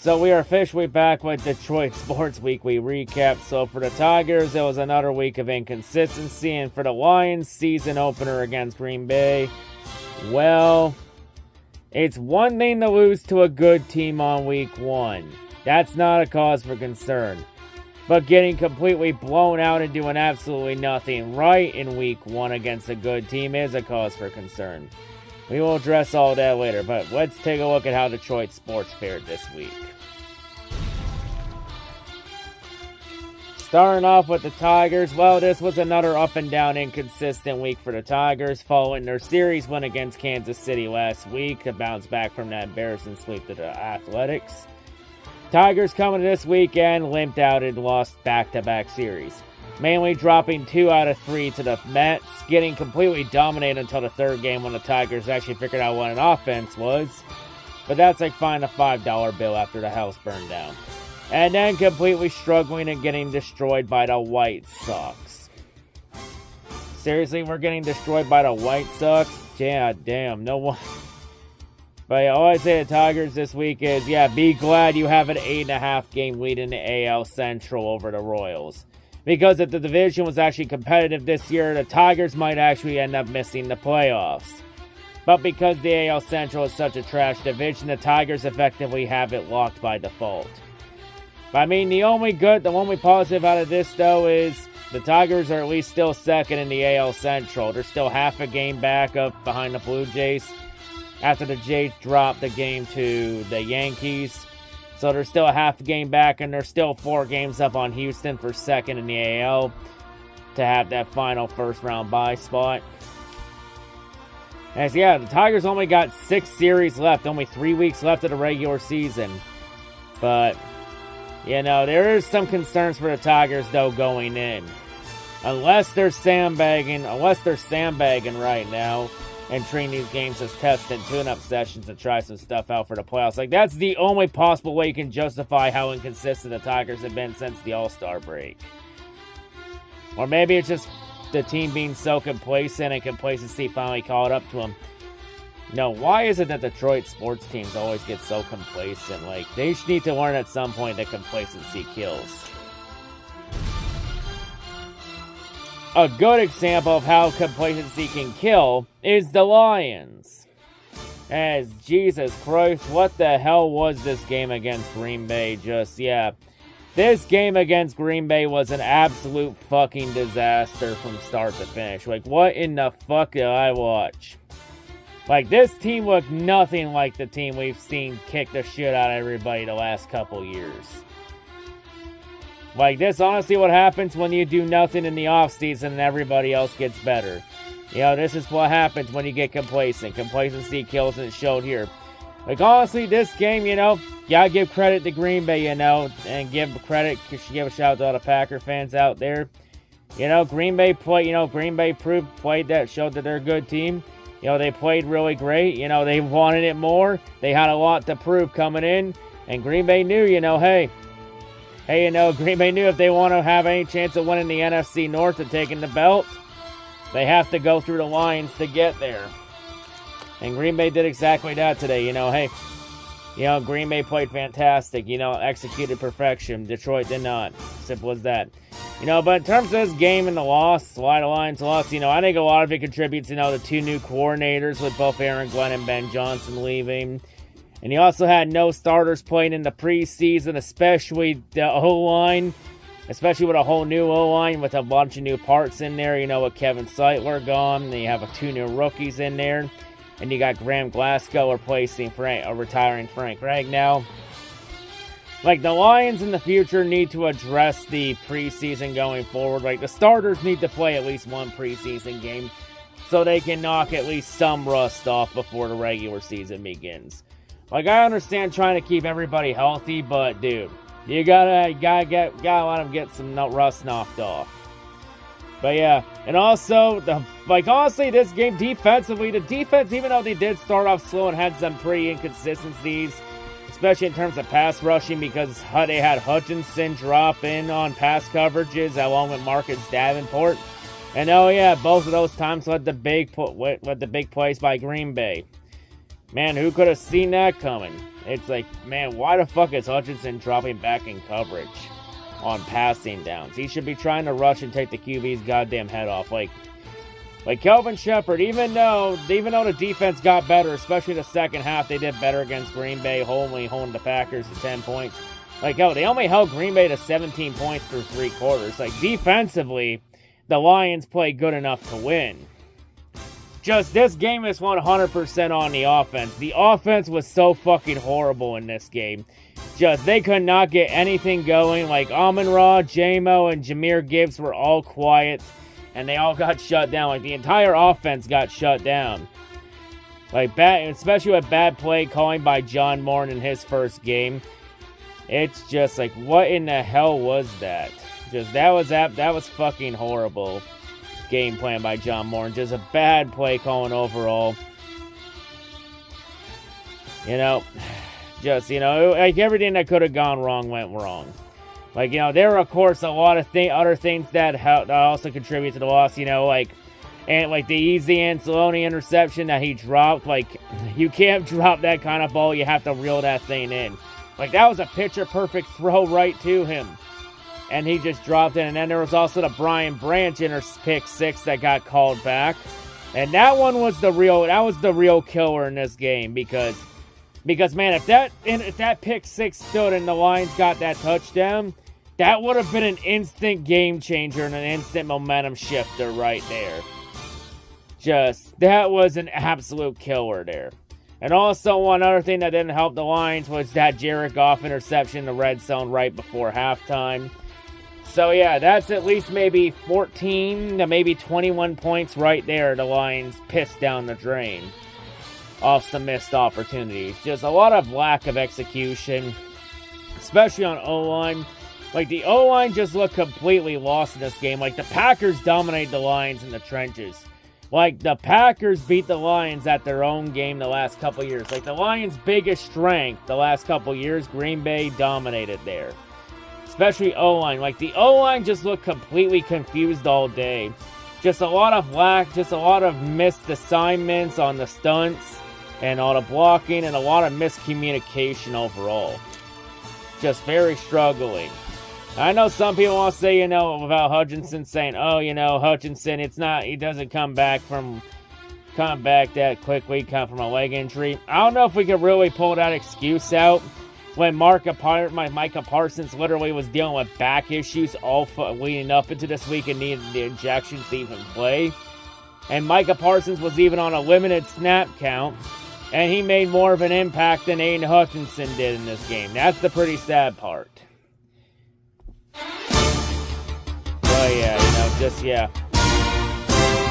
So we are officially back with Detroit Sports Weekly Recap. So for the Tigers, it was another week of inconsistency. And for the Lions, season opener against Green Bay, well, it's one thing to lose to a good team on week 1. That's not a cause for concern. But getting completely blown out and doing absolutely nothing right in week 1 against a good team is a cause for concern. We will address all that later, but let's take a look at how Detroit sports fared this week. Starting off with the Tigers, well, this was another up and down inconsistent week for the Tigers following their series win against Kansas City last week to bounce back from that embarrassing sweep to the Athletics. Tigers coming this weekend limped out and lost back-to-back series, mainly dropping 2 out of 3 to the Mets, getting completely dominated until the third game when the Tigers actually figured out what an offense was. But that's like finding a $5 bill after the house burned down. And then completely struggling and getting destroyed by the White Sox. Seriously, we're getting destroyed by the White Sox? Yeah, damn, no one. But all I say to Tigers this week is, yeah, be glad you have an 8.5 game lead in the AL Central over the Royals. Because if the division was actually competitive this year, the Tigers might actually end up missing the playoffs. But because the AL Central is such a trash division, the Tigers effectively have it locked by default. But I mean, the only positive out of this, though, is the Tigers are at least still second in the AL Central. They're still half a game back up behind the Blue Jays after the Jays dropped the game to the Yankees. So they're still a half a game back, and they're still 4 games up on Houston for second in the AL to have that final first-round bye spot. As yeah, the Tigers only got 6 series left, only 3 weeks left of the regular season. But you know, there is some concerns for the Tigers, though, going in. Unless they're sandbagging right now and treating these games as test and tune-up sessions to try some stuff out for the playoffs. Like, that's the only possible way you can justify how inconsistent the Tigers have been since the All-Star break. Or maybe it's just the team being so complacent and complacency finally caught up to them. No, why is it that Detroit sports teams always get so complacent? Like, they just need to learn at some point that complacency kills. A good example of how complacency can kill is the Lions. As, Jesus Christ, what the hell was this game against Green Bay? This game against Green Bay was an absolute fucking disaster from start to finish. Like, what in the fuck did I watch? Like, this team looked nothing like the team we've seen kick the shit out of everybody the last couple years. Like, this honestly what happens when you do nothing in the offseason and everybody else gets better. You know, this is what happens when you get complacent. Complacency kills, and it showed here. Like, honestly, this game, you know, gotta give credit to Green Bay, you know, and give a shout out to all the Packer fans out there. You know, Green Bay played that, showed that they're a good team. You know, they played really great. You know, they wanted it more. They had a lot to prove coming in. And Green Bay knew, you know, Green Bay knew if they want to have any chance of winning the NFC North and taking the belt, they have to go through the Lions to get there. And Green Bay did exactly that today. You know, Green Bay played fantastic. You know, executed perfection. Detroit did not. Simple as that. You know, but in terms of this game and the loss, why the Lions lost, you know, I think a lot of it contributes, you know, the 2 new coordinators with both Aaron Glenn and Ben Johnson leaving. And you also had no starters playing in the preseason, especially the O-line, especially with a whole new O-line with a bunch of new parts in there, you know, with Kevin Seitler gone. Then you have 2 new rookies in there. And you got Graham Glasgow retiring Frank Ragnow. Like, the Lions in the future need to address the preseason going forward. Like, the starters need to play at least 1 preseason game so they can knock at least some rust off before the regular season begins. Like, I understand trying to keep everybody healthy, but, dude, you gotta let them get some rust knocked off. But, yeah, and also, honestly, this game defensively, the defense, even though they did start off slow and had some pretty inconsistencies, especially in terms of pass rushing, because they had Hutchinson drop in on pass coverages along with Marcus Davenport. And oh yeah, both of those times led the big plays by Green Bay. Man, who could have seen that coming? It's like, man, why the fuck is Hutchinson dropping back in coverage on passing downs? He should be trying to rush and take the QB's goddamn head off. Like Kelvin Shepherd, even though the defense got better, especially the second half, they did better against Green Bay, holding the Packers to 10 points. Like, they only held Green Bay to 17 points through 3 quarters. Like, defensively, the Lions played good enough to win. Just, this game is 100% on the offense. The offense was so fucking horrible in this game. Just, they could not get anything going. Like, Amon-Ra, J-Mo, and Jahmyr Gibbs were all quiet, and they all got shut down. Like, the entire offense got shut down. Like, especially with bad play calling by John Moore in his first game. It's just like, what in the hell was that? Just, that was fucking horrible game plan by John Moore. Just a bad play calling overall. You know, just, you know, like everything that could have gone wrong went wrong. Like, you know, there are, of course, a lot of other things that also contribute to the loss, you know, like the easy Anzalone interception that he dropped. Like, you can't drop that kind of ball. You have to reel that thing in. Like, that was a picture-perfect throw right to him. And he just dropped it. And then there was also the Brian Branch pick 6 that got called back. And that one was the real killer in this game. Because man, if that pick 6 stood and the Lions got that touchdown, that would have been an instant game changer and an instant momentum shifter right there. Just, that was an absolute killer there. And also, one other thing that didn't help the Lions was that Jared Goff interception in the red zone right before halftime. So, yeah, that's at least maybe 14 to maybe 21 points right there. The Lions pissed down the drain off some missed opportunities. Just a lot of lack of execution, especially on O-line. Like, the O-line just looked completely lost in this game. Like, the Packers dominated the Lions in the trenches. Like, the Packers beat the Lions at their own game the last couple years. Like, the Lions' biggest strength the last couple years, Green Bay dominated there. Especially O-line. Like, the O-line just looked completely confused all day. Just a lot of missed assignments on the stunts and all the blocking and a lot of miscommunication overall. Just very struggling. I know some people want to say, you know, about Hutchinson saying, oh, you know, Hutchinson, he doesn't come back that quickly, come from a leg injury. I don't know if we could really pull that excuse out when Micah Parsons literally was dealing with back issues all leading up into this week and needed the injections to even play. And Micah Parsons was even on a limited snap count, and he made more of an impact than Aiden Hutchinson did in this game. That's the pretty sad part. But yeah, you know,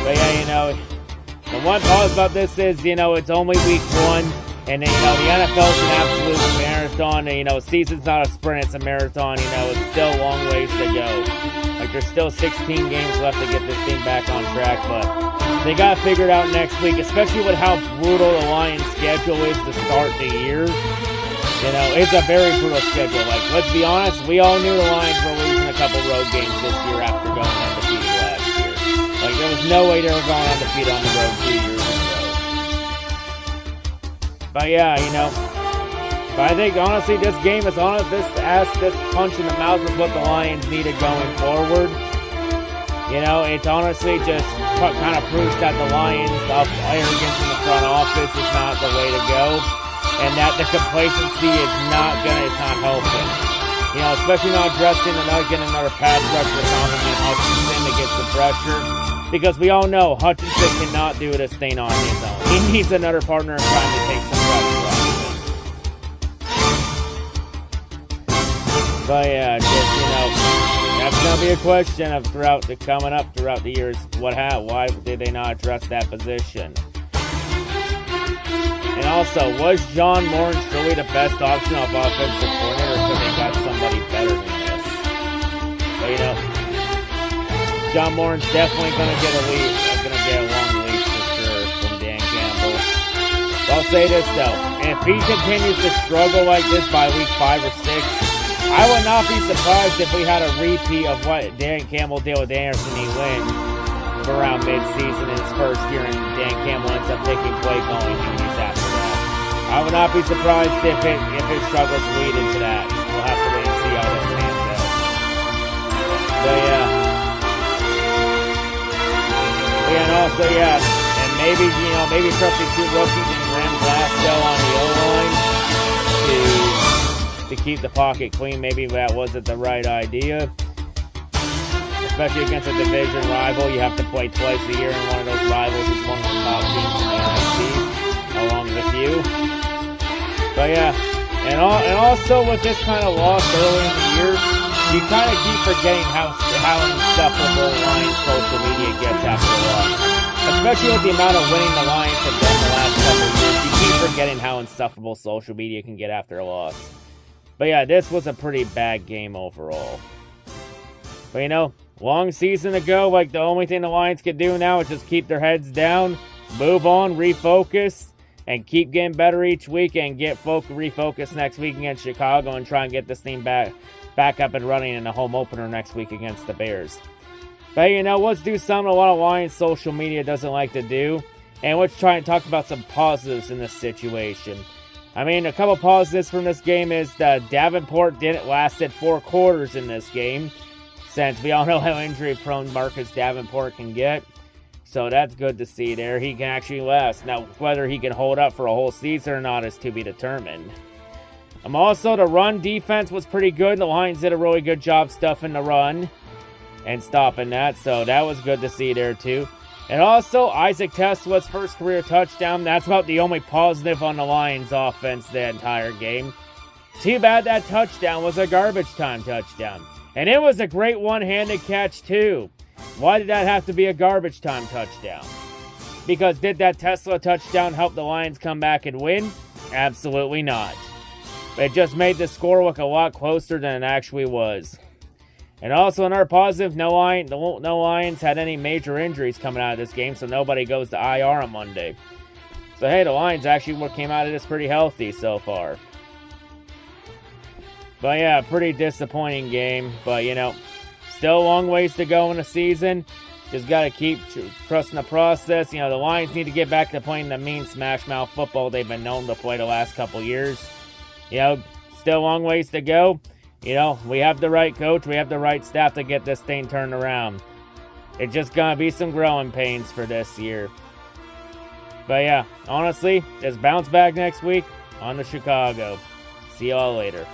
But yeah, you know, the one pause about this is, you know, it's only week 1, and, you know, the NFL's an absolute marathon, and, you know, season's not a sprint, it's a marathon, you know, it's still a long ways to go. Like, there's still 16 games left to get this thing back on track, but they got figured out next week, especially with how brutal the Lions' schedule is to start the year. You know, it's a very brutal schedule. Like, let's be honest, we all knew the Lions were losing a couple road games this year after going undefeated last year. Like, there was no way they were going undefeated on the road 2 years ago. But yeah, you know, I think honestly this game is this punch in the mouth is what the Lions needed going forward. You know, it's honestly just kind of proves that the Lions' arrogance in the front office is not the way to go. And that the complacency is not helping. You know, especially not getting another pass rusher compliment Hutchinson to get some pressure. Because we all know Hutchinson cannot do this thing on his own. He needs another partner in crime to take some pressure off of him. But yeah, just, you know, that's going to be a question of coming up throughout the years. Why did they not address that position? And also, was John Moore truly the best option of offensive coordinator, or could they got somebody better than this? But, you know, John Moore's definitely going to get a long leash for sure from Dan Campbell. But I'll say this, though. If he continues to struggle like this by week 5 or 6, I would not be surprised if we had a repeat of what Dan Campbell did with Anderson E. Lynn around mid-season in his first year, and Dan Campbell ends up taking play calling duties after that. I would not be surprised if it struggles to lead into that. We'll have to wait and see how this pans out. But yeah. And also, yeah, and maybe, maybe trusting 2 rookies and Graham Glasgow on the O-line to keep the pocket clean. Maybe that wasn't the right idea. Especially against a division rival. You have to play twice a year, and one of those rivals is one of the top teams in the NFC, along with you. But yeah, and also with this kind of loss early in the year, you kind of keep forgetting how insufferable Lions social media gets after a loss. Especially with the amount of winning the Lions have done the last couple of years, you keep forgetting how insufferable social media can get after a loss. But yeah, this was a pretty bad game overall. But long season ago, like the only thing the Lions can do now is just keep their heads down, move on, refocus, and keep getting better each week and get refocused next week against Chicago and try and get this thing back up and running in the home opener next week against the Bears. But let's do something a lot of Lions social media doesn't like to do, and let's try and talk about some positives in this situation. I mean, a couple positives from this game is that Davenport didn't lasted 4 quarters in this game, since we all know how injury-prone Marcus Davenport can get. So that's good to see there. He can actually last. Now, whether he can hold up for a whole season or not is to be determined. Also, the run defense was pretty good. The Lions did a really good job stuffing the run and stopping that. So that was good to see there, too. And also, Isaac Tesla's first career touchdown. That's about the only positive on the Lions offense the entire game. Too bad that touchdown was a garbage time touchdown. And it was a great one-handed catch, too. Why did that have to be a garbage time touchdown? Because did that Tesla touchdown help the Lions come back and win? Absolutely not. It just made the score look a lot closer than it actually was. And also another positive, no Lions had any major injuries coming out of this game, so nobody goes to IR on Monday. So hey, the Lions actually came out of this pretty healthy so far. But yeah, pretty disappointing game. But still a long ways to go in the season. Just got to keep trusting the process. The Lions need to get back to playing the mean smash mouth football they've been known to play the last couple years. Still a long ways to go. We have the right coach. We have the right staff to get this thing turned around. It's just going to be some growing pains for this year. But yeah, honestly, just bounce back next week on the Chicago. See y'all later.